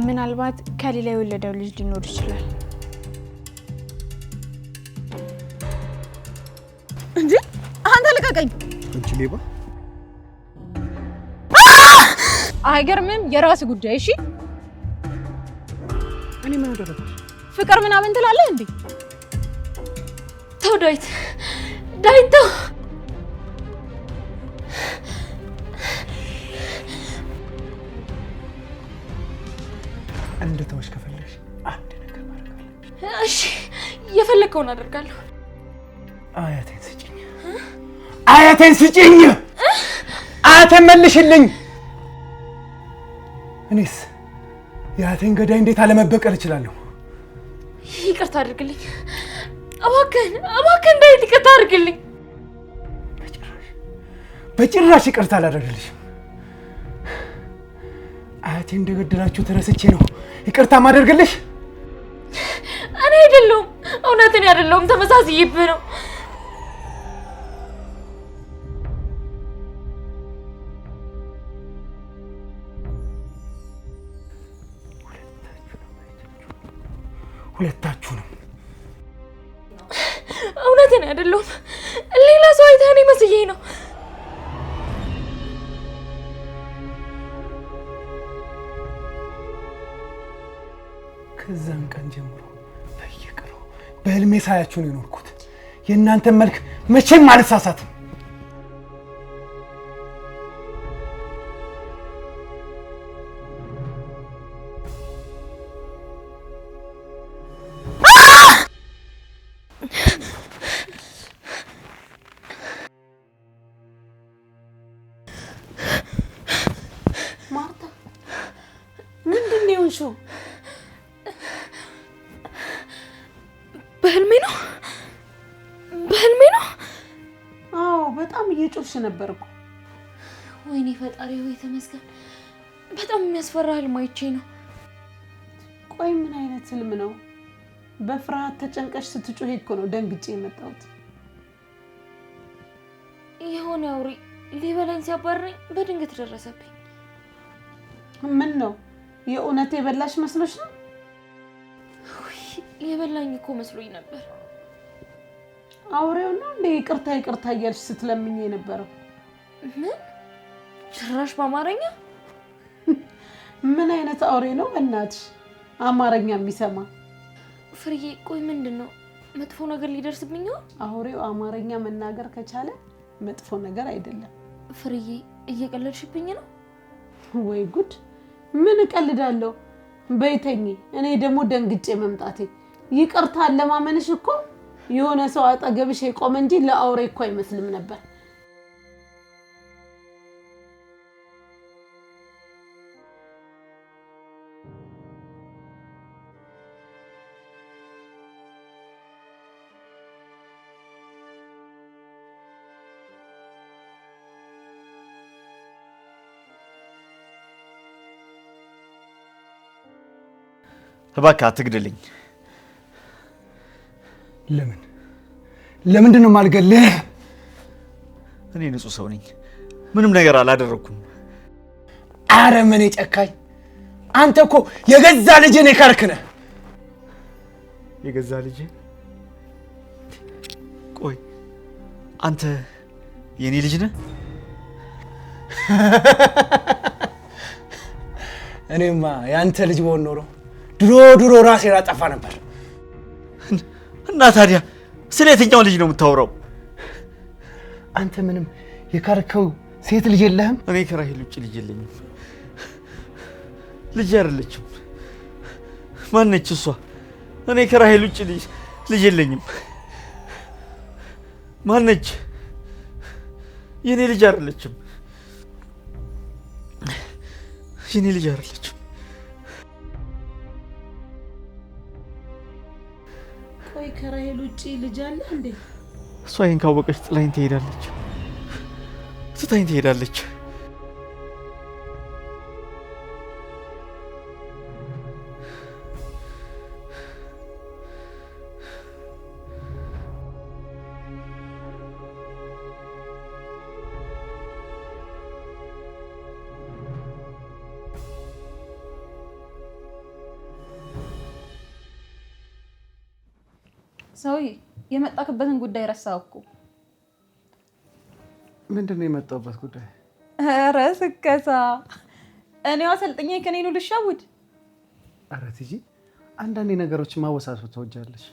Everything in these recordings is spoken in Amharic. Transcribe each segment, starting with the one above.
ምናልባት ከሌላ የወለደው ልጅ ሊኖር ይችላል። እንዴ አንተ ልቀቀኝ! አንቺ ሌባ! አይገርምም? የራስ ጉዳይ። እሺ እኔ ምን አደረኩሽ? ፍቅር ምናምን ትላለህ እንዴ? ተው ዳዊት፣ ዳዊት ተው! እንደተወሽ ከፈለግሽ አንድ ነገር ማድረግ አለብሽ። እሺ የፈለከውን አደርጋለሁ። አያቴን ስጭኝ! አያቴን ስጭኝ! አያቴን መልሽልኝ! እኔስ የአያቴን ገዳይ እንዴት አለመበቀል እችላለሁ? ይቅርታ አድርግልኝ እባክህን፣ እባክህን ዳዊት ይቅርታ አድርግልኝ። በጭራሽ ይቅርታ አላደርግልሽም። አያቴ እንደገደላችሁ ተረስቼ ነው ይቅርታ ማደርግልሽ። እኔ አይደለሁም፣ እውነትን አይደለሁም፣ ተመሳስይብህ ነው። ሁለታችሁንም እውነትን አይደለሁም፣ ሌላ ሰው አይተህ እኔ መስዬ ነው። ከዛን ቀን ጀምሮ በየቀኑ በህልሜ ሳያችሁ ነው የኖርኩት። የእናንተን መልክ መቼም አልሳሳትም። ማርታ ምንድን ነው የሆንሽው? በህልሜ ነው፣ በህልሜ ነው። አዎ በጣም እየጮሽ ነበር እኮ። ወይኔ ፈጣሪ ሆይ ተመስገን። በጣም የሚያስፈራ ህልም አይቼ ነው። ቆይ ምን አይነት ህልም ነው? በፍርሃት ተጨንቀሽ ስትጮህ እኮ ነው ደንግጬ የመጣሁት። የሆነ አውሬ ሊበላኝ ሲያባረኝ በድንገት ደረሰብኝ። ምን ነው የእውነት የበላሽ መስሎሽ ነው? የበላኝ እኮ መስሎኝ ነበር። አውሬው ነው እንዴ ይቅርታ ይቅርታ እያልሽ ስትለምኝ የነበረው? ምን ጭራሽ በአማርኛ? ምን አይነት አውሬ ነው በእናትሽ አማርኛ የሚሰማ? ፍርዬ ቆይ ምንድነው? መጥፎ ነገር ሊደርስብኝ ነው? አውሬው አማርኛ መናገር ከቻለ መጥፎ ነገር አይደለም። ፍርዬ እየቀለድሽብኝ ነው? ወይ ጉድ! ምን እቀልዳለሁ? በይተኝ። እኔ ደግሞ ደንግጬ መምጣቴ ይቅርታ ለማመንሽ እኮ የሆነ ሰው አጠገብሽ የቆመ እንጂ ለአውሬ እኮ አይመስልም ነበር። እባክህ አትግደልኝ። ለምንድን ነው የማልገልህ? እኔ ንጹህ ሰው ነኝ፣ ምንም ነገር አላደረኩም። አረመኔ ጨካኝ! አንተ እኮ የገዛ ልጅን የካርክ ነህ። የገዛ ልጅ? ቆይ አንተ የኔ ልጅ ነህ? እኔማ ያንተ ልጅ በሆን ኖሮ ድሮ ራሴን አጠፋ ነበር። እና ታዲያ ስለ የትኛው ልጅ ነው የምታወራው? አንተ ምንም የካርከው ሴት ልጅ የለህም? እኔ ከራሄል ውጭ ልጅ የለኝም። ልጅ አይደለችም። ማነች እሷ? እኔ ከራሄል ውጭ ልጅ የለኝም። ማነች? የኔ ልጅ አይደለችም። የኔ ልጅ አይደለችም። ቆይ ከራሄል ውጪ ልጅ አለ እንዴ? እሷ ይሄን ካወቀች ጥላኝ ትሄዳለች። ትታኝ ትሄዳለች። ሰውዬ የመጣክበትን ጉዳይ ረሳው እኮ። ምንድን ነው የመጣሁበት ጉዳይ? ኧረ ስከሳ እኔው አሰልጥኜ ከኔኑ ልሻውድ። ኧረ ትጂ አንዳንዴ ነገሮችን ማወሳሰብ ትወጃለሽ።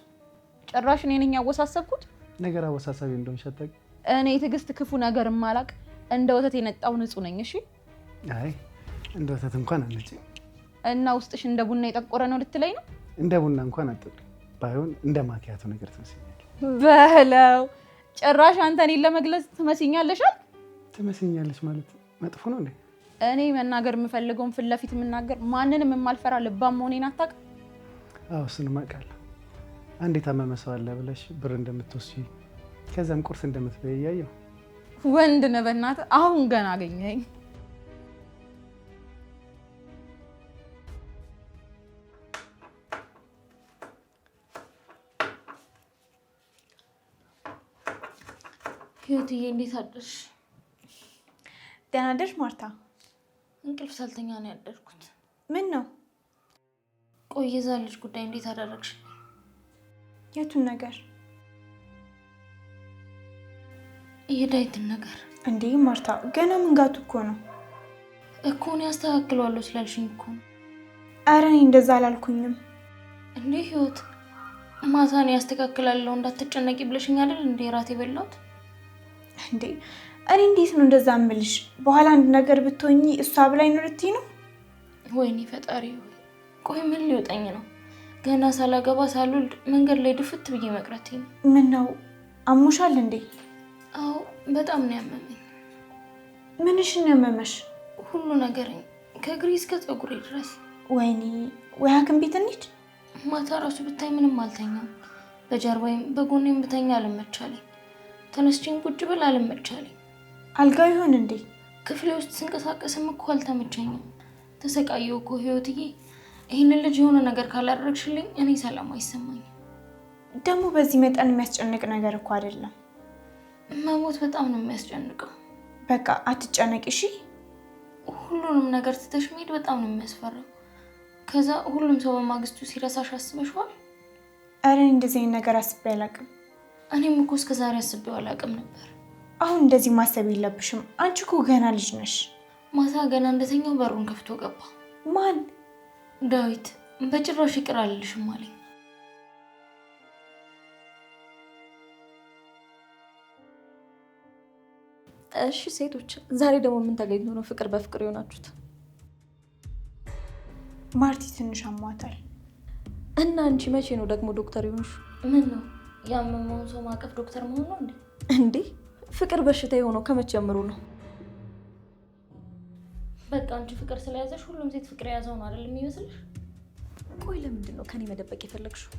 ጭራሽ እኔ ነኝ ያወሳሰብኩት? ነገር አወሳሳቢ እንደሆነ ሸጠቅ። እኔ ትዕግስት ክፉ ነገር ማላቅ እንደ ወተት የነጣው ንጹህ ነኝ። እሺ አይ እንደ ወተት እንኳን አለች እና ውስጥሽ እንደ ቡና የጠቆረ ነው ልትለኝ ነው? እንደ ቡና እንኳን አጥልኝ ባይሆን እንደ ማኪያቶ ነገር ትመስኛለሽ። በለው ጭራሽ አንተ እኔን ለመግለጽ ትመስኛለሽ። ትመስኛለሽ ማለት መጥፎ ነው እንዴ? እኔ መናገር የምፈልገውን ፊት ለፊት የምናገር ማንንም የማልፈራ ልባም መሆኔን አታውቅም? አዎ እሱንም አውቃለሁ። አንድ የታመመ ሰው አለ ብለሽ ብር እንደምትወስጂ ከዛም ቁርስ እንደምትበይ እያየሁ። ወንድ ነህ በእናትህ። አሁን ገና አገኘኝ። ህይወትዬ እንዴት አደርሽ? ደህና አደርሽ ማርታ? እንቅልፍ ሳልተኛ ነው ያደርኩት። ምን ነው? ቆይ የዛ ልጅ ጉዳይ እንዴት አደረግሽ? የቱን ነገር? የዳዊትን ነገር። እንዴ ማርታ ገና መንጋቱ እኮ ነው። እኮ ነው ያስተካክለዋለሁ ስላልሽኝ እኮ ነው። ኧረ እኔ እንደዛ አላልኩኝም። እንዴ ህይወት ማታ ነው ያስተካክላለሁ እንዳትጨነቂ ብለሽኝ አይደል እንዴ ራት የበላሁት? እንዴ እኔ እንዴት ነው እንደዛ እምልሽ? በኋላ አንድ ነገር ብትሆኚ እሷ ብላኝ ነው ልትይ ነው? ወይኔ ፈጣሪ ሆይ፣ ቆይ ምን ሊወጣኝ ነው? ገና ሳላገባ ሳልወልድ መንገድ ላይ ድፍት ብዬ መቅረቴ ነው። ምን ነው አሞሻል እንዴ? አዎ በጣም ነው ያመመኝ። ምንሽን ነው ያመመሽ? ሁሉ ነገር ከእግሬ እስከ ፀጉሬ ድረስ። ወይኔ ወይ ሐኪም ቤት እንሂድ። ማታ ራሱ ብታይ ምንም አልተኛም። በጀርባዬም በጎኔም ብተኛ አልመቻለኝ። ተነስቼም ቁጭ ብል አልመቻለኝ። አልጋው ይሆን እንዴ? ክፍሌ ውስጥ ስንቀሳቀስም እኮ አልተመቸኝም። ተሰቃየሁ እኮ ህይወትዬ። ይህንን ልጅ የሆነ ነገር ካላደረግሽልኝ እኔ ሰላም አይሰማኝም። ደግሞ በዚህ መጠን የሚያስጨንቅ ነገር እኮ አይደለም። መሞት በጣም ነው የሚያስጨንቀው። በቃ አትጨነቂ እሺ። ሁሉንም ነገር ትተሽ መሄድ በጣም ነው የሚያስፈራው። ከዛ ሁሉም ሰው በማግስቱ ሲረሳሽ አስበሽዋል? ኧረ እኔ እንደዚህ አይነት ነገር አስቤ አላውቅም። እኔም እኮ እስከዛሬ አስቤው አላውቅም ነበር። አሁን እንደዚህ ማሰብ የለብሽም። አንቺ እኮ ገና ልጅ ነሽ። ማታ ገና እንደተኛው በሩን ከፍቶ ገባ። ማን? ዳዊት። በጭራሽ ይቅር አልልሽም አለኝ። እሺ ሴቶች፣ ዛሬ ደግሞ ምን ተገኝቶ ነው ፍቅር በፍቅር የሆናችሁት? ማርቲ ትንሽ አሟታል። እና አንቺ መቼ ነው ደግሞ ዶክተር የሆንሽ? ምን ነው ያመመውን ሰው ማቀፍ ዶክተር መሆን ነው እንዴ? እንዴ ፍቅር በሽታ የሆነው ከመቼ ጀምሮ ነው? በቃ አንቺ ፍቅር ስለያዘሽ ሁሉም ሴት ፍቅር የያዘው ነው አይደል የሚመስልሽ? ቆይ ለምንድን ነው ከኔ መደበቅ የፈለግሽው?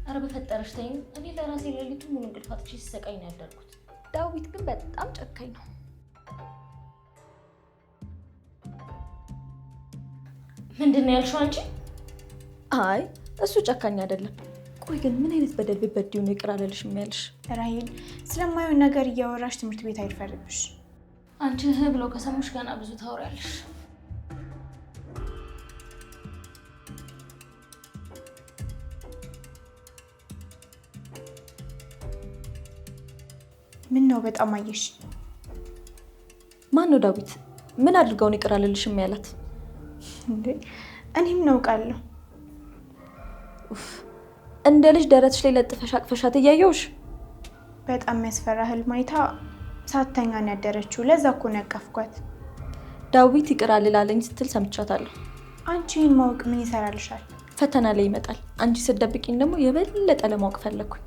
አረ በፈጠረሽ ተይኝ። እኔ ለራሴ ሌሊቱን ሙሉ እንቅልፍ አጥቼ ሲሰቃይ ነው ያደርኩት። ዳዊት ግን በጣም ጨካኝ ነው። ምንድን ነው ያልሽው አንቺ? አይ እሱ ጨካኝ አይደለም። ቆይ ግን ምን አይነት በደል ቢበድዩ ነው ይቅር አልልሽም ያልሽ? ራሂል ስለማየው ነገር እያወራሽ ትምህርት ቤት አይፈርብሽ። አንቺ ብለው ከሰሙሽ ገና ብዙ ታወሪያለሽ። ምን ነው በጣም አየሽ? ማን ነው ዳዊት? ምን አድርገው ነው ይቅር አልልሽም ያላት? እንዴ እኔም ነው ቃለሁ። እንደ ልጅ ደረትሽ ላይ ለጥፈሽ አቅፈሻት እያየሁሽ። በጣም የሚያስፈራ ህልም አይታ ሳተኛ ነው ያደረችው። ለዛ እኮ ነው ያቀፍኳት። ዳዊት ይቅር አልላለኝ ስትል ሰምቻታለሁ። አንቺ ይህን ማወቅ ምን ይሰራልሻል? ፈተና ላይ ይመጣል። አንቺ ስትደብቂኝ ደግሞ የበለጠ ለማወቅ ፈለግኩኝ።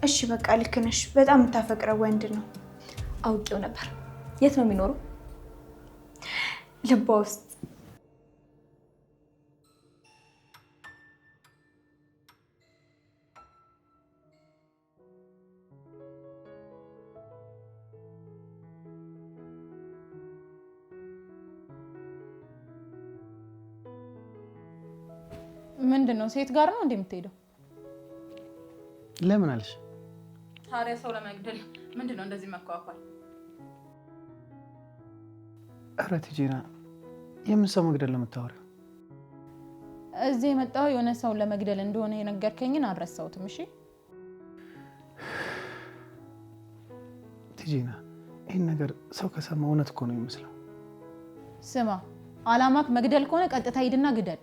እሺ በቃ ልክ ነሽ። በጣም የምታፈቅረው ወንድ ነው። አውቄው ነበር። የት ነው የሚኖረው? ልቧ ውስጥ። ምንድን ነው ሴት ጋር ነው እንደምትሄደው? ለምን አለሽ? ታዲያ ሰው ለመግደል ምንድን ነው እንደዚህ መኳኳል? ኧረ ቲጂና የምን ሰው መግደል ለምታወሪው? እዚህ የመጣው የሆነ ሰው ለመግደል እንደሆነ የነገርከኝን አልረሳሁትም። እሺ ቲጂና ይህን ነገር ሰው ከሰማ እውነት እኮ ነው የሚመስለው። ስማ አላማክ መግደል ከሆነ ቀጥታ ሂድና ግደል።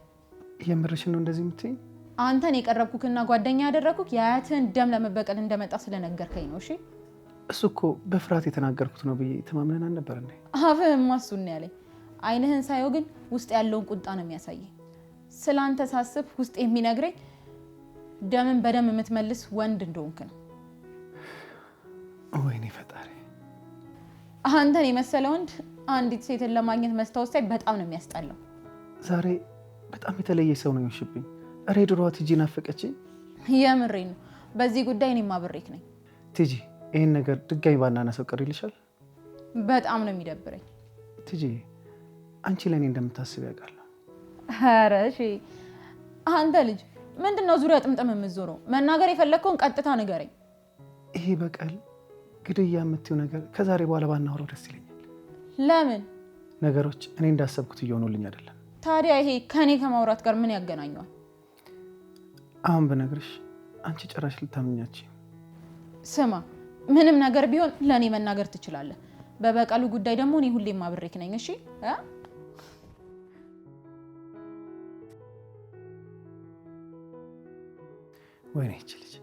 የምርሽን ነው እንደዚህ የምትይኝ? አንተን የቀረብኩክና ጓደኛ ያደረኩክ የአያትህን ደም ለመበቀል እንደመጣ ስለነገርከኝ ነው። እሺ እሱ እኮ በፍርሃት የተናገርኩት ነው ብዬ ተማምነን አልነበር እንዴ? አፍህማ እሱን ነው ያለኝ። አይንህን ሳየው ግን ውስጥ ያለውን ቁጣ ነው የሚያሳየኝ። ስላንተ ሳስብ ውስጥ የሚነግረኝ ደምን በደም የምትመልስ ወንድ እንደሆንክ ነው። ወይኔ ፈጣሪ! አንተን የመሰለ ወንድ አንዲት ሴትን ለማግኘት መስታወት ሳይ በጣም ነው የሚያስጠላው። ዛሬ በጣም የተለየ ሰው ነው የሆንሽብኝ። እሬ ድሮዋ ቲጂ ናፈቀችኝ። የምሬን ነው። በዚህ ጉዳይ እኔም አብሬክ ነኝ። ቲጂ ይህን ነገር ድጋሚ ባናነሳው ቀር ይልሻል? በጣም ነው የሚደብረኝ። ቲጂ አንቺ ለእኔ እንደምታስብ ያውቃለሁ። ኧረ እሺ አንተ ልጅ ምንድነው ዙሪያ ጥምጥም የምትዞረው? መናገር የፈለግከውን ቀጥታ ንገረኝ። ይሄ በቀል ግድያ የምትይው ነገር ከዛሬ በኋላ ባናወራው ደስ ይለኛል። ለምን? ነገሮች እኔ እንዳሰብኩት እየሆኑልኝ አይደለም። ታዲያ ይሄ ከኔ ከማውራት ጋር ምን ያገናኘዋል? አሁን ብነግርሽ አንቺ ጭራሽ ልታምኛችኝ። ስማ ምንም ነገር ቢሆን ለኔ መናገር ትችላለህ። በበቀሉ ጉዳይ ደግሞ እኔ ሁሌም አብሬክ ነኝ። እሺ ወይኔ እቺ ልጅ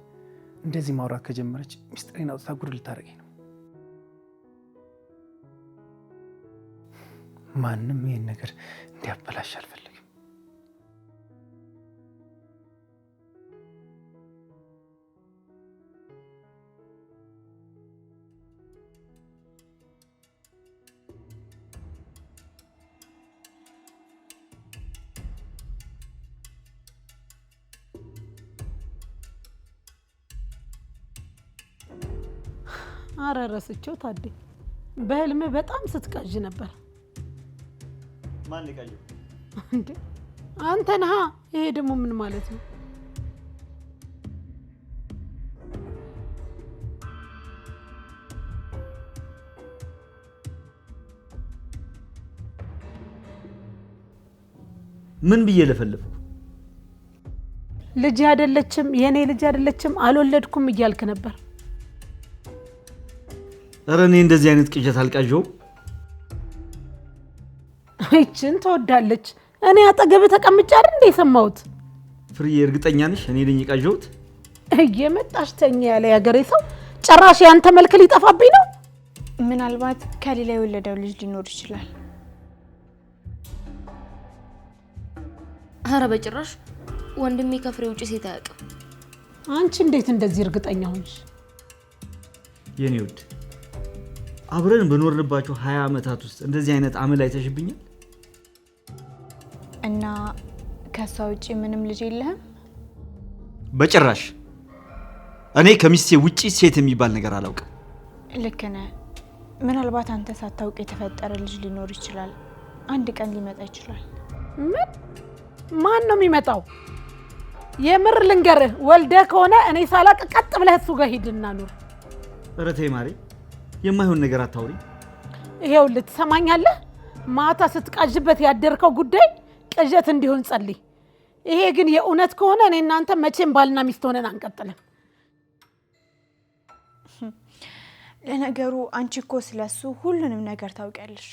እንደዚህ ማውራት ከጀመረች ሚስጥሬን አውጥታ ጉድ ልታደርገኝ ነው። ማንም ይሄን ነገር እንዲያበላሽ አልፈልግም። አረረስቸው ታዴ በህልም በጣም ስትቃዥ ነበር። ማን ይቃየው እንዴ? አንተ ነህ። ይሄ ደግሞ ምን ማለት ነው? ምን ብዬ ለፈለፍኩ? ልጅ አይደለችም የኔ ልጅ አይደለችም አልወለድኩም እያልክ ነበር። ኧረ እኔ እንደዚህ አይነት ቅዠት አልቃዠውም። እቺን ተወዳለች። እኔ አጠገብ ተቀምጬ አይደል እንደ ሰማሁት። ፍርዬ እርግጠኛ ነሽ እኔ ነኝ የቃዠሁት? እየመጣሽ ተኛ ያለ ያገሬ ሰው ጭራሽ ያንተ መልክ ሊጠፋብኝ ነው። ምናልባት ከሌላ የወለደው ልጅ ሊኖር ይችላል። ኧረ በጭራሽ ወንድሜ ከፍሬ ውጪ ሴት አያውቅም። አንቺ እንዴት እንደዚህ እርግጠኛ ሆንሽ? የኔ ውድ አብረን በኖርንባቸው 20 ዓመታት ውስጥ እንደዚህ አይነት አመል አይተሽብኛል? እና ከሷ ውጪ ምንም ልጅ የለህም? በጭራሽ። እኔ ከሚስቴ ውጪ ሴት የሚባል ነገር አላውቅም። ልክ ነህ። ምናልባት አንተ ሳታውቅ የተፈጠረ ልጅ ሊኖር ይችላል። አንድ ቀን ሊመጣ ይችላል። ምን? ማን ነው የሚመጣው? የምር ልንገርህ፣ ወልደህ ከሆነ እኔ ሳላቅ ቀጥ ብለህ እሱ ጋር ሂድና ኑር። ኧረ ተይ ማሬ፣ የማይሆን ነገር አታውሪ። ይሄውልህ ትሰማኛለህ? ማታ ስትቃዥበት ያደርከው ጉዳይ ቅዠት እንዲሆን ጸልይ። ይሄ ግን የእውነት ከሆነ እኔ እናንተ መቼም ባልና ሚስት ሆነን አንቀጥልም። ለነገሩ አንቺ እኮ ስለሱ ሁሉንም ነገር ታውቂያለሽ።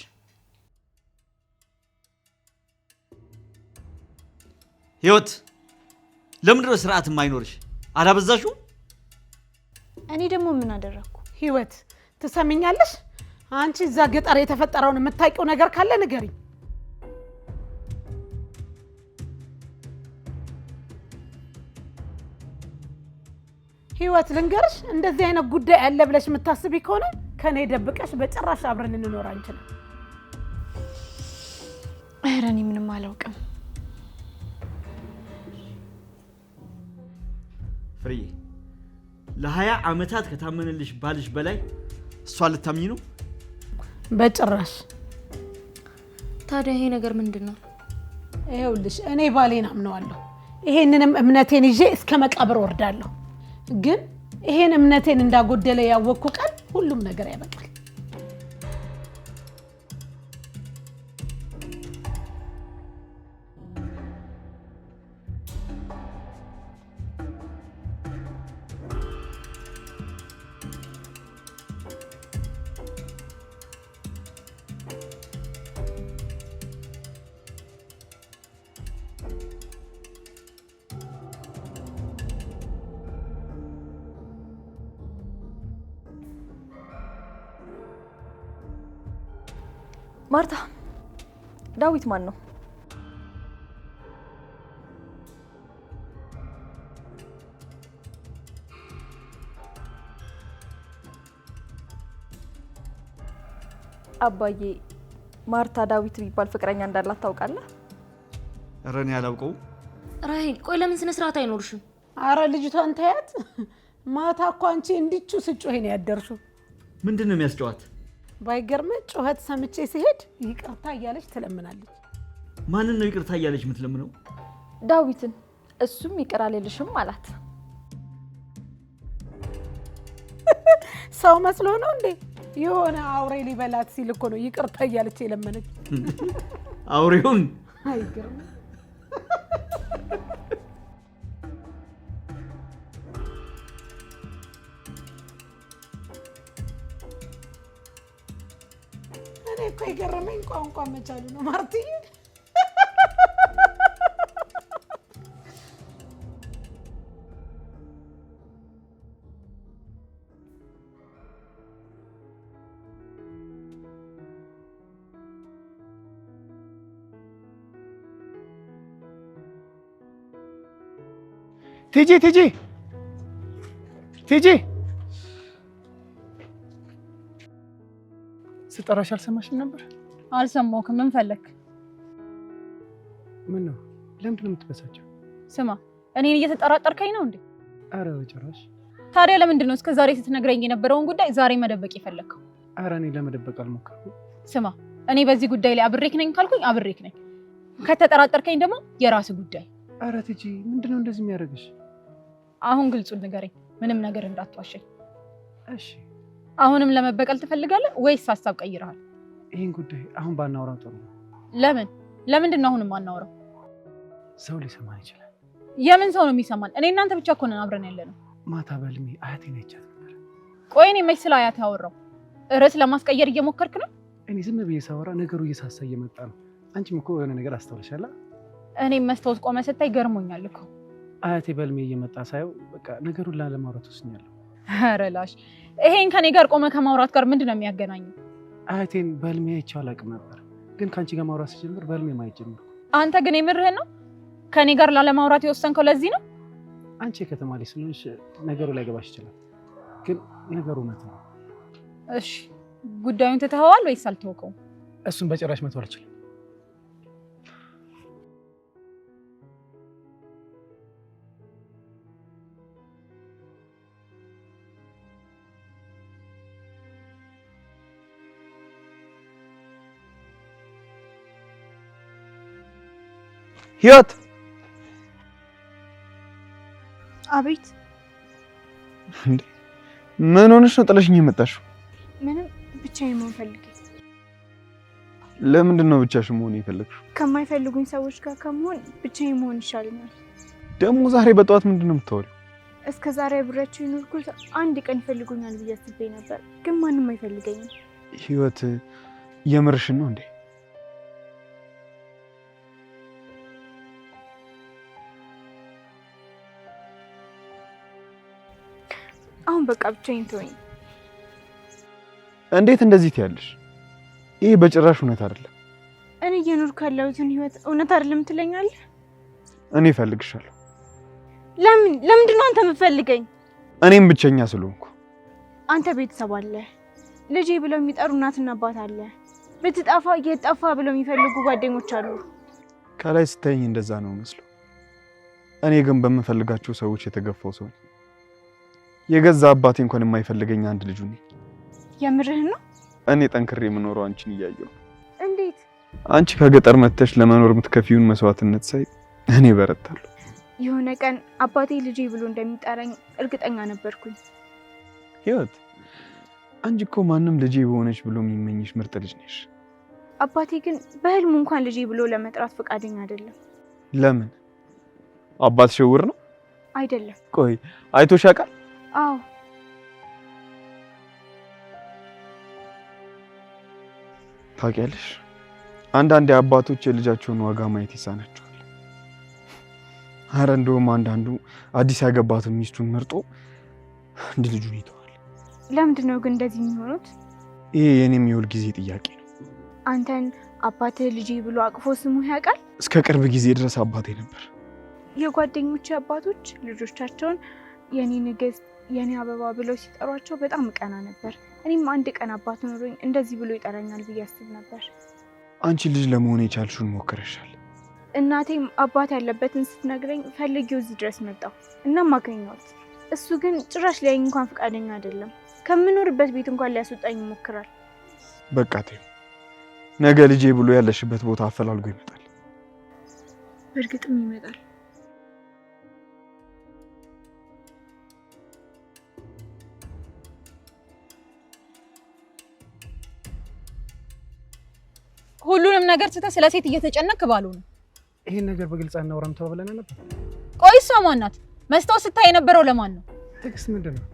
ህይወት ለምንድን ነው ስርዓት የማይኖርሽ? አላበዛሽው? እኔ ደግሞ ምን አደረኩ? ህይወት ትሰሚኛለሽ? አንቺ እዛ ገጠር የተፈጠረውን የምታውቂው ነገር ካለ ንገሪኝ። ህይወት ልንገርሽ፣ እንደዚህ አይነት ጉዳይ አለ ብለሽ የምታስቢ ከሆነ ከኔ ደብቀሽ በጭራሽ አብረን እንኖር አንችልም። ኧረ እኔ ምንም አላውቅም። ፍሬዬ ለ20 ዓመታት ከታመነልሽ ባልሽ በላይ እሷ ልታምኚ ነው? በጭራሽ። ታዲያ ይሄ ነገር ምንድነው? ይኸውልሽ እኔ ባሌን አምነዋለሁ። ይሄንንም እምነቴን ይዤ እስከ መቃብር ወርዳለሁ። ግን ይሄን እምነቴን እንዳጎደለ ያወቅኩ ቀን ሁሉም ነገር ያበቃል። ማርታ፣ ዳዊት ማን ነው? አባዬ፣ ማርታ ዳዊት የሚባል ፍቅረኛ እንዳላት ታውቃለህ? ኧረ እኔ አላውቀውም። ራሄል ቆይ ለምን ስነ ስርዓት አይኖርሽም? አረ ልጅቷን ታያት። ማታ እኮ አንቺ እንዲቹ ስጮህ ነው ያደርሽው። ምንድን ነው የሚያስጨዋት? ባይገርምህ ጩኸት ሰምቼ ሲሄድ ይቅርታ እያለች ትለምናለች። ማንን ነው ይቅርታ እያለች የምትለምነው? ዳዊትን። እሱም ይቅር አልልሽም አላት። ሰው መስሎ ነው እንዴ? የሆነ አውሬ ሊበላት ሲል እኮ ነው ይቅርታ እያለች የለመነች። አውሬውን አይገርም። እኔ እኮ የገረመኝ ቋንቋ መቻሉ ነው ማርትዬ። ቲጂ ቲጂ ቲጂ ስጠራሽ አልሰማሽም ነበር? አልሰማሁም። ምን ፈለክ? ምን ነው? ለምንድን ነው የምትበሳጨው? ስማ፣ እኔን እየተጠራጠርከኝ ነው እንዴ? አረ በጭራሽ። ታዲያ ለምንድን ነው እስከ ዛሬ ስትነግረኝ የነበረውን ጉዳይ ዛሬ መደበቅ የፈለከው? አረ እኔ ለመደበቅ አልሞከርኩም። ስማ፣ እኔ በዚህ ጉዳይ ላይ አብሬክ ነኝ ካልኩኝ አብሬክ ነኝ። ከተጠራጠርከኝ ደግሞ የራስ ጉዳይ። አረ ቲጂ ምንድን ነው እንደዚህ የሚያደርግሽ? አሁን ግልጹን ንገረኝ፣ ምንም ነገር እንዳትዋሸኝ። እሺ። አሁንም ለመበቀል ትፈልጋለህ ወይስ ሀሳብ ቀይረሃል? ይሄን ጉዳይ አሁን ባናወራው ጥሩ ነው። ለምን? ለምንድን ነው አሁንም ማናወራው? ሰው ሊሰማን ይችላል። የምን ሰው ነው የሚሰማን? እኔ እናንተ ብቻ እኮ ነን አብረን ያለነው። ማታ በህልሜ አያቴን አይቻት ነበር። ቆይ እኔ መች ስለ አያት ያወራው? ርዕስ ለማስቀየር እየሞከርክ ነው? እኔ ዝም ብዬ ሳወራ ነገሩ እየሳሳ እየመጣ ነው። አንቺም እኮ የሆነ ነገር አስተውለሻል። እኔም መስታወት ቆመ ስታይ ገርሞኛል እኮ። አያቴ በህልሜ እየመጣ ሳየው በቃ ነገሩን ላለማውራት ወስኛለሁ። ኧረ ላሽ፣ ይሄን ከኔ ጋር ቆመ ከማውራት ጋር ምንድን ነው የሚያገናኘው? አያቴን በህልሜ አይቼው አላውቅም ነበር፣ ግን ከአንቺ ጋር ማውራት ስጀምር በህልሜ ማየት ጀመርኩ። አንተ ግን የምርህን ነው? ከኔ ጋር ላለማውራት የወሰንከው ለዚህ ነው? አንቺ የከተማ ልጅ ስለሆንሽ ነገሩ ላይ ገባሽ ይችላል፣ ግን ነገሩ እውነት ነው። እሺ፣ ጉዳዩን ትተኸዋል ወይስ አልተወከውም? እሱን በጭራሽ መተው አልችልም። ህይወት! አቤት። እንዴ ምን ሆነሽ ነው ጥለሽኝ የመጣሽው? ምንም፣ ብቻዬን መሆን ፈልጌ። ለምንድን ነው ብቻሽን መሆን የፈለግሽው? ከማይፈልጉኝ ሰዎች ጋር ከመሆን ብቻዬን መሆን ይሻለኛል። ደግሞ ዛሬ በጠዋት ምንድን ነው የምታወሪው? እስከ ዛሬ አብሬያቸው የኖርኩት አንድ ቀን ይፈልጉኛል ብዬ አስቤ ነበር፣ ግን ማንም አይፈልገኝም። ህይወት የምርሽን ነው እንዴ? አሁን በቃ ብቻዬን ተወኝ። እንዴት እንደዚህ ትያለሽ? ይሄ በጭራሽ እውነት አይደለም። እኔ እየኖርኩ ያለሁትን ህይወት እውነት አይደለም ትለኛለህ? እኔ እፈልግሻለሁ። ለምንድን ነው አንተ የምትፈልገኝ? እኔም ብቸኛ ስለሆንኩ። አንተ ቤተሰብ አለ፣ ልጄ ብለው የሚጠሩ እናትና አባት አለ፣ ብትጠፋ እየጠፋ ብለው የሚፈልጉ ጓደኞች አሉ። ከላይ ስታይኝ እንደዛ ነው መስሎ፣ እኔ ግን በምፈልጋቸው ሰዎች የተገፋው ሰው ነኝ። የገዛ አባቴ እንኳን የማይፈልገኝ አንድ ልጁ ነኝ። የምርህን ነው? እኔ ጠንክሬ የምኖረው አንቺን እያየሁ። እንዴት? አንቺ ከገጠር መጥተሽ ለመኖር የምትከፊውን መስዋዕትነት ሳይ እኔ በረታለሁ። የሆነ ቀን አባቴ ልጄ ብሎ እንደሚጠራኝ እርግጠኛ ነበርኩኝ። ህይወት፣ አንቺ እኮ ማንም ልጄ በሆነች ብሎ የሚመኝሽ ምርጥ ልጅ ነሽ። አባቴ ግን በህልሙ እንኳን ልጄ ብሎ ለመጥራት ፈቃደኛ አይደለም። ለምን? አባትሽ ዕውር ነው? አይደለም። ቆይ አይቶሽ ያውቃል? አዎ። ታውቂያለሽ፣ አንዳንድ አባቶች የልጃቸውን ዋጋ ማየት ይሳናቸዋል። አረ እንደውም አንዳንዱ አዲስ ያገባትን ሚስቱን መርጦ አንድ ልጁን ይተዋል። ለምንድን ነው ግን እንደዚህ የሚሆኑት? ይሄ የኔም የሁል ጊዜ ጥያቄ ነው። አንተን አባትህ ልጄ ብሎ አቅፎ ስሙ ያውቃል? እስከ ቅርብ ጊዜ ድረስ አባቴ ነበር። የጓደኞቼ አባቶች ልጆቻቸውን የኔ ንግስት፣ የኔ አበባ ብለው ሲጠሯቸው በጣም እቀና ነበር። እኔም አንድ ቀን አባት ኖሮኝ እንደዚህ ብሎ ይጠራኛል ብዬ አስብ ነበር። አንቺ ልጅ ለመሆን የቻልሽውን ሞክረሻል። እናቴም አባት ያለበትን ስትነግረኝ ፈልጌው እዚህ ድረስ መጣሁ። እናም አገኘሁት። እሱ ግን ጭራሽ ሊያየኝ እንኳን ፈቃደኛ አይደለም። ከምኖርበት ቤት እንኳን ሊያስወጣኝ ይሞክራል። በቃ ተይው። ነገ ልጄ ብሎ ያለሽበት ቦታ አፈላልጎ ይመጣል። በእርግጥም ይመጣል። ሁሉንም ነገር ትተህ ስለ ሴት እየተጨነክ ባልሆነ ይሄን ነገር በግልጽ አናወራም ተባብለን ነበር። ቆይ እሷ ማን ናት? መስታወት ስታይ የነበረው ለማን ነው? ትዕግስት ምንድን ነው?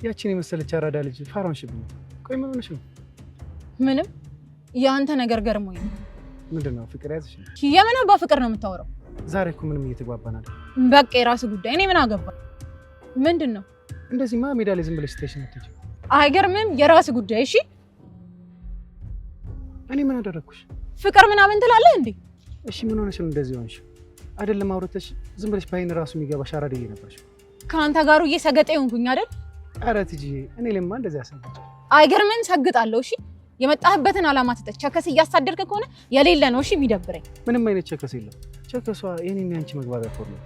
ያቺን የመሰለች አራዳ ልጅ ፋራንሽብኝ። ቆይ ምን ሆነሽ ነው? ምንም። የአንተ ነገር ገርሞኝ ነው። ምንድን ነው? ፍቅር ያዝሽ? የምን አባ ፍቅር ነው የምታወራው? ዛሬ እኮ ምንም እየተግባባን አይደል? በቃ የራስህ ጉዳይ። እኔ ምን አገባ? ምንድን ነው? እንደዚህማ ሜዳ ላይ ዝም ብለሽ ስቴሽን አትሄጂ። አይገርምም? የራስህ ጉዳይ። እሺ እኔ ምን አደረግኩሽ? ፍቅር ምናምን ትላለህ እንዴ? እሺ ምን ሆነሽ ነው እንደዚህ ሆንሽ? አይደለም አውርተሽ ዝም ብለሽ ባይን ራሱ የሚገባሽ አራዳዬ ነበርሽ። ከአንተ ጋር እየሰገጠ ይሆንኩኝ አይደል? ኧረ ትጂ፣ እኔ ለማ እንደዚህ ያሰጋች። አይገርምም? ሰግጣለሁ። እሺ የመጣህበትን ዓላማ ትተህ ቸከስ እያሳደድክ ከሆነ የሌለ ነው። እሺ የሚደብረኝ ምንም አይነት ቸከስ የለም። ቸከሷ የኔና ያንቺ መግባቢያ ፎርም።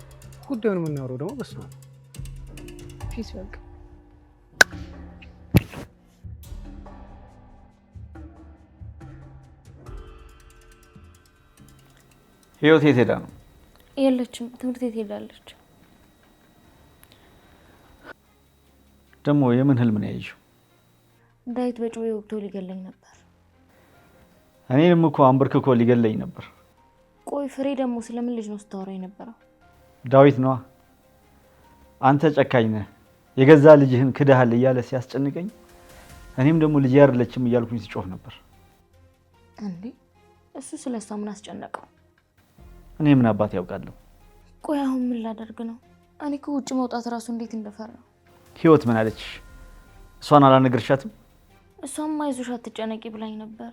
ጉዳዩን የምናወራው ደግሞ በሱ ነው። ፒስ በቃ ህይወት የት ሄዳ ነው? የለችም፣ ትምህርት ቤት ሄዳለች። ደግሞ የምን ህልም ነው ያየሽው? ዳዊት በጩቤ ወቅቶ ሊገለኝ ነበር። እኔንም እኮ አንበርክኮ ሊገለኝ ነበር። ቆይ ፍሬ ደግሞ ስለምን ልጅ ነው ስታወራ የነበረው? ዳዊት ነዋ። አንተ ጨካኝ ነህ፣ የገዛ ልጅህን ክደሃል እያለ ሲያስጨንቀኝ፣ እኔም ደግሞ ልጅ አይደለችም እያልኩኝ ሲጮህ ነበር። እንዴ እሱ ስለሷ ምን አስጨነቀው? እኔ ምን አባት ያውቃለሁ? ቆይ አሁን ምን ላደርግ ነው? እኔ እኮ ውጭ መውጣት ራሱ እንዴት እንደፈራው። ህይወት ምን አለችሽ? እሷን አላነግርሻትም? እሷም አይዞሽ አትጨነቂ ብላኝ ነበር።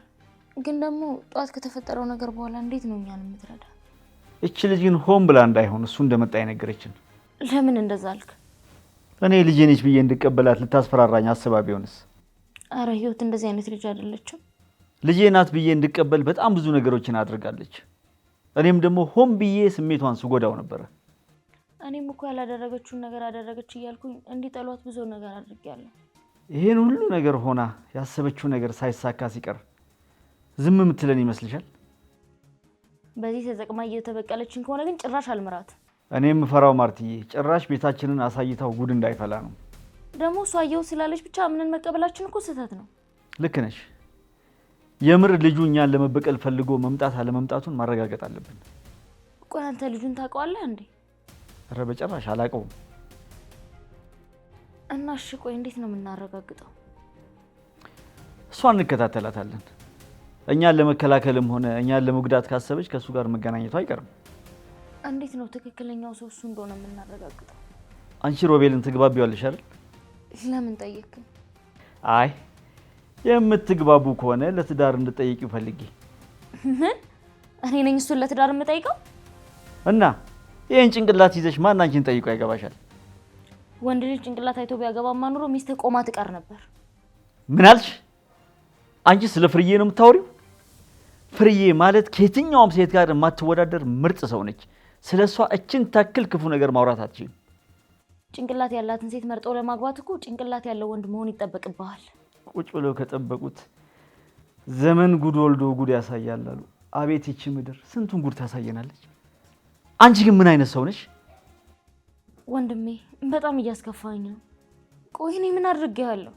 ግን ደግሞ ጧት ከተፈጠረው ነገር በኋላ እንዴት ነው እኛን የምትረዳ? እቺ ልጅ ግን ሆን ብላ እንዳይሆን እሱ እንደመጣ የነገረችን። ለምን እንደዛ አልክ? እኔ ልጄ ነች ብዬ እንድቀበላት ልታስፈራራኝ አስባ ቢሆንስ? አረ ህይወት እንደዚህ አይነት ልጅ አይደለችም። ልጄ ናት ብዬ እንድቀበል በጣም ብዙ ነገሮችን አድርጋለች። እኔም ደግሞ ሆን ብዬ ስሜቷን ስጎዳው ነበር። እኔም እኮ ያላደረገችውን ነገር አደረገች እያልኩኝ እንዲጠሏት ብዙ ነገር አድርጌያለሁ። ይሄን ሁሉ ነገር ሆና ያሰበችው ነገር ሳይሳካ ሲቀር ዝም የምትለን ይመስልሻል? በዚህ ተጠቅማ እየተበቀለችን ከሆነ ግን ጭራሽ አልምራት። እኔ የምፈራው ማርትዬ ጭራሽ ቤታችንን አሳይታው ጉድ እንዳይፈላ ነው። ደግሞ እሷ አየው ስላለች ብቻ ምንን መቀበላችን እኮ ስህተት ነው። ልክ ነሽ። የምር ልጁ እኛን ለመበቀል ፈልጎ መምጣት አለመምጣቱን ማረጋገጥ አለብን። ቆይ አንተ ልጁን ታውቀዋለህ እንዴ? ኧረ በጭራሽ አላውቀውም። እና እሺ ቆይ እንዴት ነው የምናረጋግጠው? እሷን እንከታተላታለን። እኛን ለመከላከልም ሆነ እኛን ለመጉዳት ካሰበች ከእሱ ጋር መገናኘቱ አይቀርም። እንዴት ነው ትክክለኛው ሰው እሱ እንደሆነ የምናረጋግጠው? አንቺ ሮቤልን ትግባቢዋለሽ አይደል? ለምን ጠየቅኝ? አይ የምትግባቡ ከሆነ ለትዳር እንድጠይቂው ፈልጌ። ምን? እኔ ነኝ እሱን ለትዳር የምጠይቀው? እና ይሄን ጭንቅላት ይዘሽ ማን አንቺን ጠይቆ ያገባሻል? ወንድ ልጅ ጭንቅላት አይቶ ቢያገባማ ኑሮ ሚስትህ ቆማ ትቀር ነበር። ምን አልሽ? አንቺ ስለ ፍርዬ ነው የምታወሪው? ፍርዬ ማለት ከየትኛውም ሴት ጋር የማትወዳደር ምርጥ ሰው ነች። ስለሷ እችን ታክል ክፉ ነገር ማውራት አትችይም። ጭንቅላት ያላትን ሴት መርጦ ለማግባት እኮ ጭንቅላት ያለው ወንድ መሆን ይጠበቅብሃል። ቁጭ ብለው ከጠበቁት ዘመን ጉድ ወልዶ ጉድ ያሳያል አሉ። አቤት ይቺ ምድር ስንቱን ጉድ ታሳየናለች። አንቺ ግን ምን አይነት ሰው ነሽ? ወንድሜ በጣም እያስከፋኝ ነው። ቆይ እኔ ምን አድርጌያለሁ?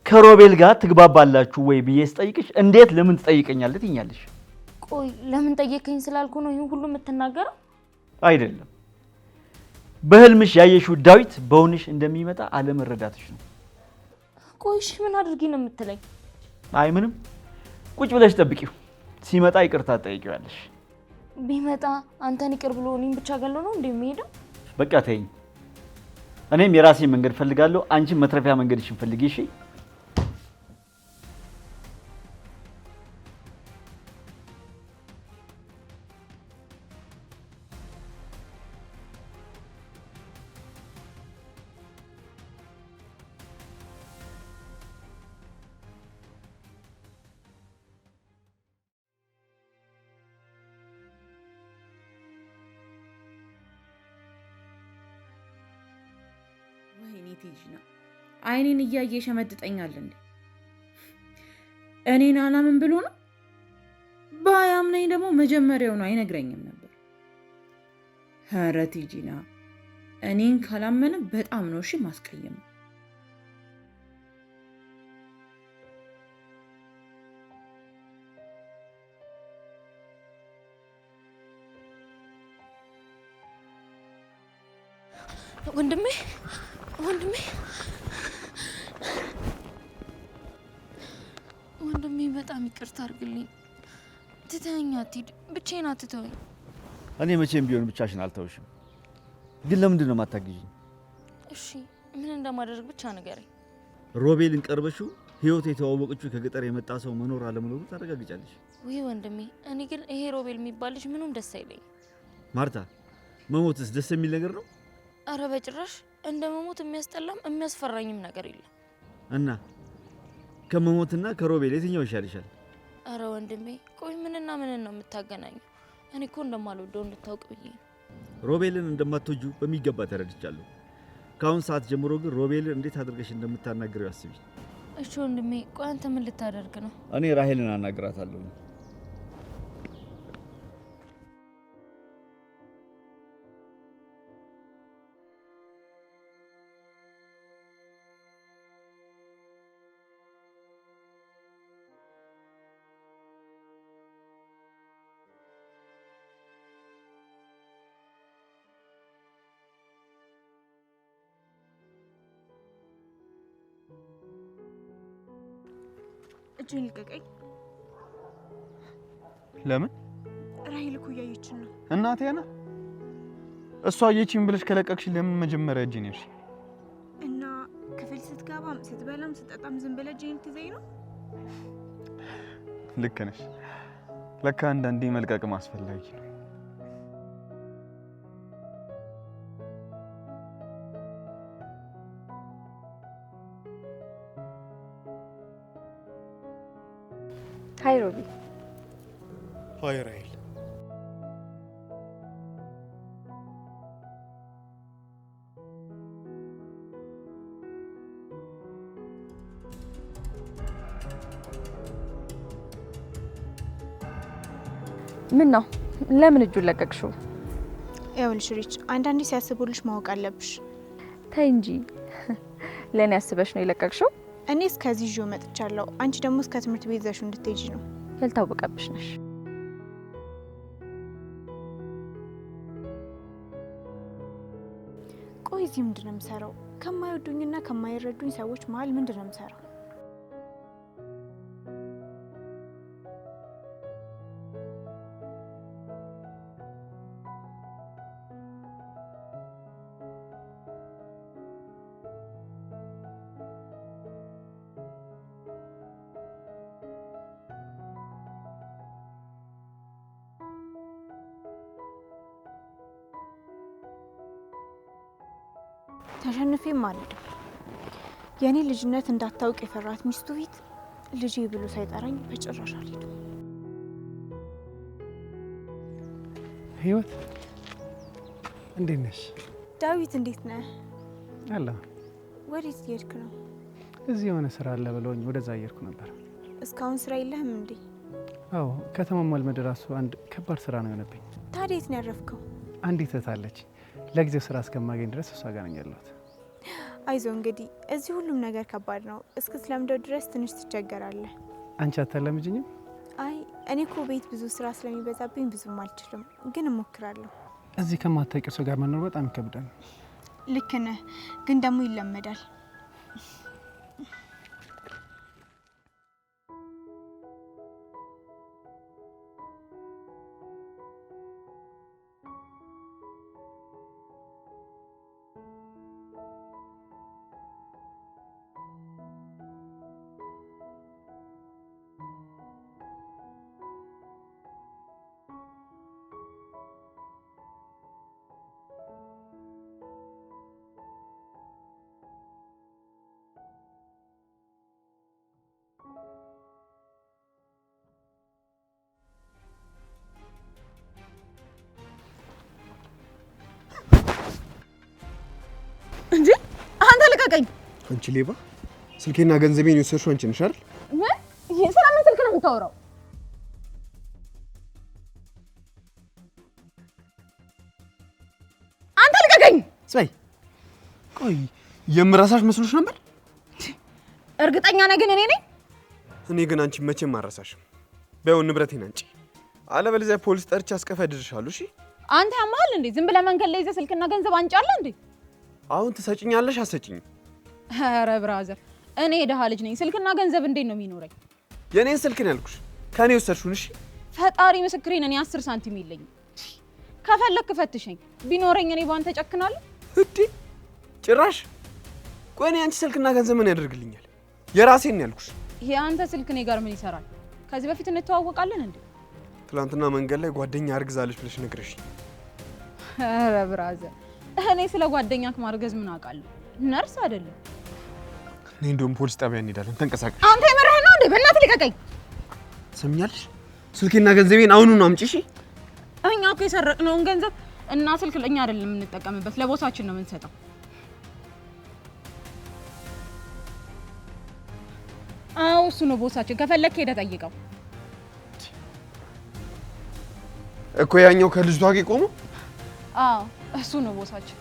ከሮቤል ጋር ትግባባላችሁ ወይ ብዬ ስጠይቅሽ እንዴት ለምን ትጠይቀኛለህ ትኛለሽ? ቆይ ለምን ጠየቀኝ ስላልኩ ነው ይሄን ሁሉ የምትናገረው? አይደለም፣ በህልምሽ ያየሽው ዳዊት በእውንሽ እንደሚመጣ አለመረዳትሽ ነው። ቆይ እሺ ምን አድርጊ ነው የምትለኝ? አይ ምንም፣ ቁጭ ብለሽ ጠብቂው። ሲመጣ ይቅርታ ትጠይቂዋለሽ። ቢመጣ አንተን ይቅር ብሎ እኔን ብቻ ገሎ ነው እንደሚሄደው? በቃ ተይኝ። እኔም የራሴን መንገድ ፈልጋለሁ። አንቺም መትረፊያ መንገድሽን ፈልጊ። እሺ ቲጂና አይኔን እያየ ሸመድጠኛል እንዴ? እኔን አላምን ብሎ ነው? ባያምነኝ ደግሞ መጀመሪያውኑ አይነግረኝም ነበር። ኧረ ቲጂና እኔን ካላመነ በጣም ነው እሺ ማስቀየም። ወንድሜ በጣም ይቅርታ አድርግልኝ። ትተኸኝ አትሂድ፣ ብቻዬን አትተወኝ። እኔ መቼም ቢሆን ብቻሽን አልተውሽም። ግን ለምንድን ነው የማታግዢኝ? እሺ ምን እንደማደርግ ብቻ ንገረኝ። ሮቤልን ቀርበሽው ህይወት የተዋወቀችው ከገጠር የመጣ ሰው መኖር አለመኖሩ ታረጋግጫለሽ። ውይ ወንድሜ፣ እኔ ግን ይሄ ሮቤል የሚባል ልጅ ምኑም ደስ አይለኝ። ማርታ፣ መሞትስ ደስ የሚል ነገር ነው? አረ በጭራሽ። እንደ መሞት የሚያስጠላም የሚያስፈራኝም ነገር የለም። እና ከመሞትና ከሮቤል የትኛው ይሻልሻል? አረ ወንድሜ፣ ቆይ ምንና ምንን ነው የምታገናኘው? እኔ እኮ እንደማልወደው እንድታውቅ ብዬ ነው። ሮቤልን እንደማትወጁ በሚገባ ተረድቻለሁ። ከአሁን ሰዓት ጀምሮ ግን ሮቤልን እንዴት አድርገሽ እንደምታናግረው አስቢ። እሺ ወንድሜ፣ ቆይ አንተ ምን ልታደርግ ነው? እኔ ራሄልን አናግራታለሁ። እጅን ልቀቀኝ። ለምን? ራሄል እኮ እያየችን ነው። እናቴ ና እሷ አየችኝ ብለሽ ከለቀቅሽ ለምን መጀመሪያ እጅን ያልሽ? እና ክፍል ስትገባም ስትበላም ስትጠጣም ዝም ብለህ እጅን ልትይዘኝ ነው? ልክ ነሽ። ለካ አንዳንዴ መልቀቅም አስፈላጊ ነው። ሃይ ሮቢ። ሃይ ራሄል። ምን ነው? ለምን እጁን ለቀቅሽው? ይኸውልሽ ሪች፣ አንዳንዴ ሲያስቡልሽ ማወቅ አለብሽ። ተይ እንጂ ለእኔ አስበሽ ነው የለቀቅሽው? እኔ እስከዚህ ይዤው መጥቻለሁ። አንቺ ደግሞ እስከ ትምህርት ቤት ይዘሽው እንድትሄጂ ነው። ያልታወቀብሽ ነሽ። ቆይ እዚህ ምንድን ነው የምሰራው? ከማይወዱኝና ከማይረዱኝ ሰዎች መሀል ምንድን ነው የምሰራው? ተሸንፌም አልሄድም። የኔ ልጅነት እንዳታውቅ የፈራት ሚስቱ ፊት ልጄ ብሎ ሳይጠራኝ በጭራሽ አልሄድም። ህይወት እንዴት ነሽ? ዳዊት እንዴት ነህ? አላ ወዴት እየሄድክ ነው? እዚህ የሆነ ስራ አለ ብለውኝ ወደዛ እየሄድኩ ነበር። እስካሁን ስራ የለህም እንዴ? አዎ፣ ከተማ ማልመድ ራሱ አንድ ከባድ ስራ ነው የሆነብኝ። ታዲያ የት ነው ያረፍከው? አንዲት እህት አለች። ለጊዜው ስራ እስከማገኝ ድረስ እሷ ጋር ነኝ ያለሁት። አይዞ እንግዲህ እዚህ ሁሉም ነገር ከባድ ነው። እስክትለምደው ድረስ ትንሽ ትቸገራለህ። አንቺ አታለምጅኝም? አይ እኔ እኮ ቤት ብዙ ስራ ስለሚበዛብኝ ብዙም አልችልም፣ ግን እሞክራለሁ። እዚህ ከማታውቂው ሰው ጋር መኖር በጣም ይከብዳል። ልክ ነህ፣ ግን ደግሞ ይለመዳል። ልቀቀኝ። አንቺ ሌባ! ስልኬና ገንዘቤን የወሰድሽው አንቺ ነሽ አይደል? ምን? ስለምን ስልክ ነው የምታወራው? አንተ ልቀቀኝ። ስበይ። ቆይ የምረሳሽ መስሎሽ ነበር? እርግጠኛ ነህ ግን እኔ ነኝ? እኔ ግን አንቺ መቼም አልረሳሽም። በይው ንብረቴን አንቺ፣ አለበለዚያ ፖሊስ ጠርቼ አስቀፈድድሻለሁ። እሺ? አንተ ያማል እንዴ? ዝም ብለህ መንገድ ላይ ይዘህ ስልክና ገንዘብ አንጫለህ እንዴ? አሁን ትሰጭኛለሽ አትሰጭኝም? ኧረ ብራዘር፣ እኔ የደሃ ልጅ ነኝ። ስልክና ገንዘብ እንዴት ነው የሚኖረኝ? የኔን ስልክ ነው ያልኩሽ፣ ከኔ ወሰድሽውን። እሺ? ፈጣሪ ምስክሬን፣ እኔ 10 ሳንቲም የለኝም። ከፈለክ ፈትሸኝ። ቢኖረኝ እኔ ባንተ ጨክናለሁ እንዴ? ጭራሽ። ቆይ እኔ አንቺ ስልክና ገንዘብ ምን ያደርግልኛል? የራሴን ነው ያልኩሽ። የአንተ ስልክ እኔ ጋር ምን ይሰራል? ከዚህ በፊት እንተዋወቃለን እንዴ? ትናንትና መንገድ ላይ ጓደኛ አርግዛለች ብለሽ ነግረሽ። ኧረ ብራዘር፣ እኔ ስለ ጓደኛክ ማርገዝ ምን አውቃለሁ? ነርስ አይደለም። እኔ እንደውም ፖሊስ ጣቢያ እንሄዳለን። ተንቀሳቀሽ። አንተ የምርህ ነው እንዴ? በእናትህ ልቀቀኝ። ሰምኛለሽ? ስልኬና ገንዘቤን አሁኑኑ አምጪ። እሺ? እኛ እኮ የሰረቅነውን ገንዘብ እና ስልክ ለኛ አይደለም የምንጠቀምበት፣ ለቦሳችን ነው የምንሰጠው። አዎ እሱ ነው ቦሳችን። ከፈለክ ሄደህ ጠይቀው እኮ ያኛው ከልጅቷ ጋር ቆሞ። አዎ እሱ ነው ቦሳችን።